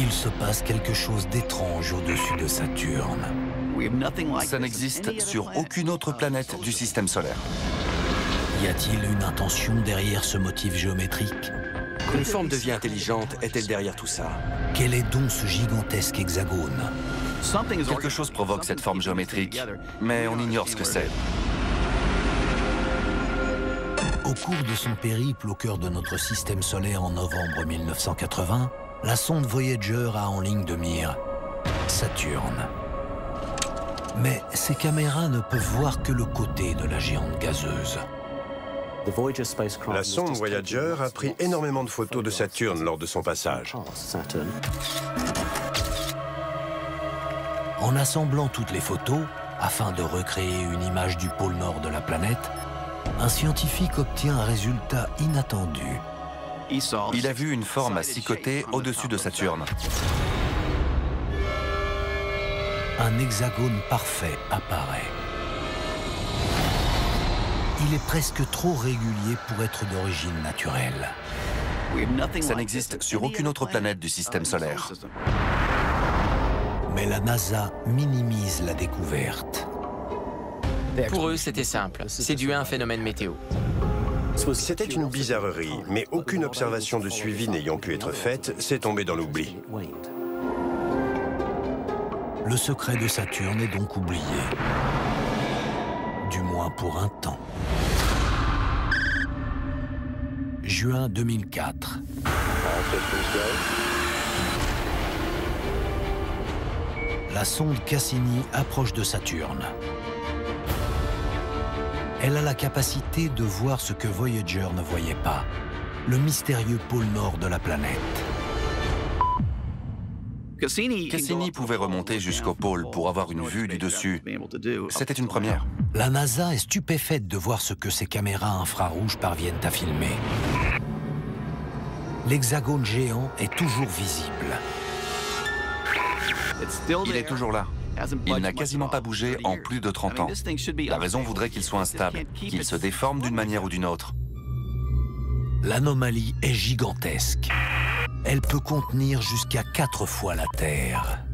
Il se passe quelque chose d'étrange au-dessus de Saturne. Ça n'existe sur aucune autre planète du système solaire. Y a-t-il une intention derrière ce motif géométrique? Une forme de vie intelligente est-elle derrière tout ça? Quel est donc ce gigantesque hexagone? Quelque chose provoque cette forme géométrique, mais on ignore ce que c'est. Au cours de son périple au cœur de notre système solaire en novembre 1980, la sonde Voyager a en ligne de mire Saturne. Mais ces caméras ne peuvent voir que le côté de la géante gazeuse. La sonde Voyager a pris énormément de photos de Saturne lors de son passage. En assemblant toutes les photos, afin de recréer une image du pôle nord de la planète, un scientifique obtient un résultat inattendu. Il a vu une forme à 6 côtés au-dessus de Saturne. Un hexagone parfait apparaît. Il est presque trop régulier pour être d'origine naturelle. Ça n'existe sur aucune autre planète du système solaire. Mais la NASA minimise la découverte. Pour eux, c'était simple. C'est dû à un phénomène météo. C'était une bizarrerie, mais aucune observation de suivi n'ayant pu être faite, c'est tombé dans l'oubli. Le secret de Saturne est donc oublié. Du moins pour un temps. Juin 2004. La sonde Cassini approche de Saturne. Elle a la capacité de voir ce que Voyager ne voyait pas, le mystérieux pôle nord de la planète. Cassini pouvait remonter jusqu'au pôle pour avoir une vue du dessus. C'était une première. La NASA est stupéfaite de voir ce que ses caméras infrarouges parviennent à filmer. L'hexagone géant est toujours visible. Il est toujours là. Il n'a quasiment pas bougé en plus de 30 ans. La raison voudrait qu'il soit instable, qu'il se déforme d'une manière ou d'une autre. L'anomalie est gigantesque. Elle peut contenir jusqu'à 4 fois la Terre.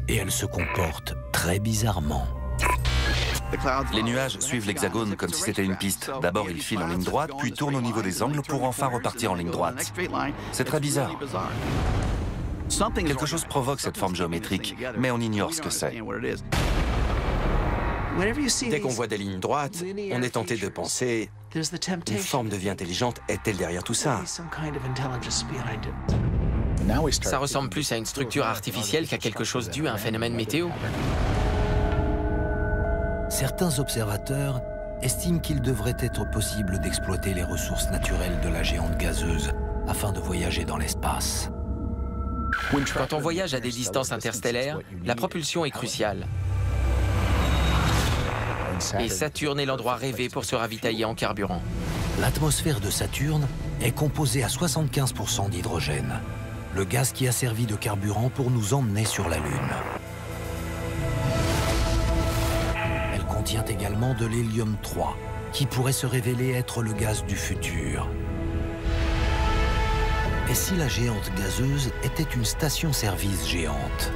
Et elle se comporte très bizarrement. Les nuages suivent l'hexagone comme si c'était une piste. D'abord, ils filent en ligne droite, puis tournent au niveau des angles pour enfin repartir en ligne droite. C'est très bizarre. Quelque chose provoque cette forme géométrique, mais on ignore ce que c'est. Dès qu'on voit des lignes droites, on est tenté de penser une forme de vie intelligente est-elle derrière tout ça? Ça ressemble plus à une structure artificielle qu'à quelque chose dû à un phénomène météo. Certains observateurs estiment qu'il devrait être possible d'exploiter les ressources naturelles de la géante gazeuse afin de voyager dans l'espace. Quand on voyage à des distances interstellaires, la propulsion est cruciale. Et Saturne est l'endroit rêvé pour se ravitailler en carburant. L'atmosphère de Saturne est composée à 75% d'hydrogène, le gaz qui a servi de carburant pour nous emmener sur la Lune. Elle contient également de l'hélium-3, qui pourrait se révéler être le gaz du futur. Et si la géante gazeuse était une station-service géante?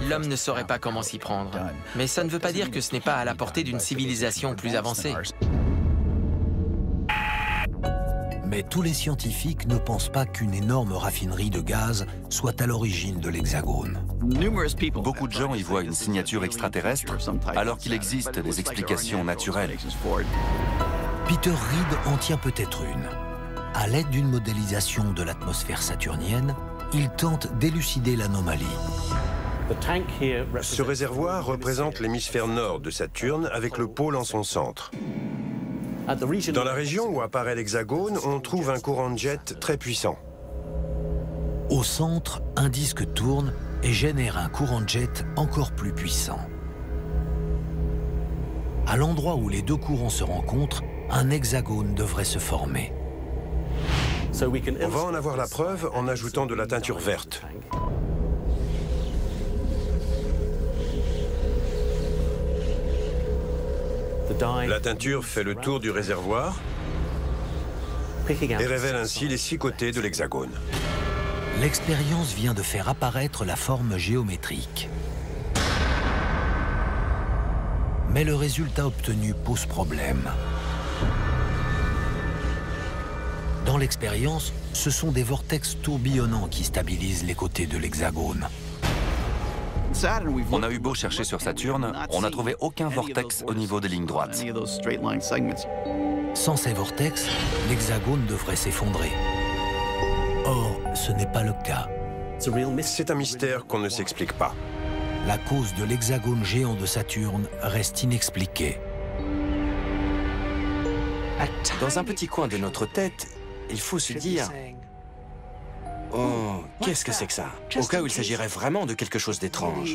L'homme ne saurait pas comment s'y prendre. Mais ça ne veut pas dire que ce n'est pas à la portée d'une civilisation plus avancée. Mais tous les scientifiques ne pensent pas qu'une énorme raffinerie de gaz soit à l'origine de l'hexagone. Beaucoup de gens y voient une signature extraterrestre, alors qu'il existe des explications naturelles. Peter Reed en tient peut-être une. À l'aide d'une modélisation de l'atmosphère saturnienne, il tente d'élucider l'anomalie. Ce réservoir représente l'hémisphère nord de Saturne avec le pôle en son centre. Dans la région où apparaît l'hexagone, on trouve un courant de jet très puissant. Au centre, un disque tourne et génère un courant de jet encore plus puissant. À l'endroit où les deux courants se rencontrent, un hexagone devrait se former. On va en avoir la preuve en ajoutant de la teinture verte. La teinture fait le tour du réservoir et révèle ainsi les 6 côtés de l'hexagone. L'expérience vient de faire apparaître la forme géométrique. Mais le résultat obtenu pose problème. Dans l'expérience, ce sont des vortex tourbillonnants qui stabilisent les côtés de l'hexagone. On a eu beau chercher sur Saturne, on n'a trouvé aucun vortex au niveau des lignes droites. Sans ces vortex, l'hexagone devrait s'effondrer. Or, ce n'est pas le cas. C'est un mystère qu'on ne s'explique pas. La cause de l'hexagone géant de Saturne reste inexpliquée. Dans un petit coin de notre tête, il faut se dire « Oh, qu'est-ce que c'est que ça ?» Au cas où il s'agirait vraiment de quelque chose d'étrange.